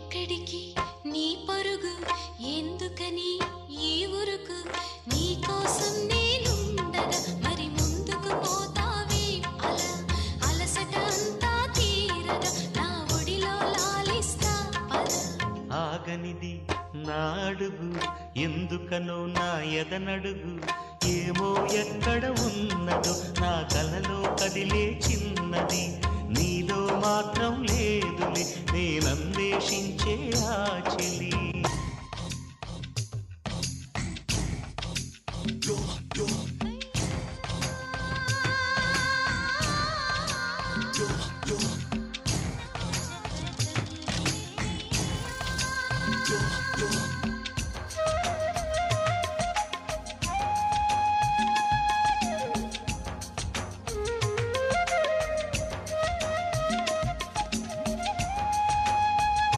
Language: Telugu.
ఎక్కడికి నీ పరుగు ఎందుకని ఈ ఉరుకు నీ కోసం నేనుండగా మరి ముందుకు పోతావే అలా అలసట అంతా తీరగా నా ఒడిలో లాలిస్తా పద ఆగనిది నా అడుగు ఎందుకనో నా ఎదనడుగు ఏమో ఎక్కడ ఉన్నదో నా కలలో కదిలే చిన్నది నీలో మాత్రం లేదులే నేనన్వేషించే ఆ చెలి yo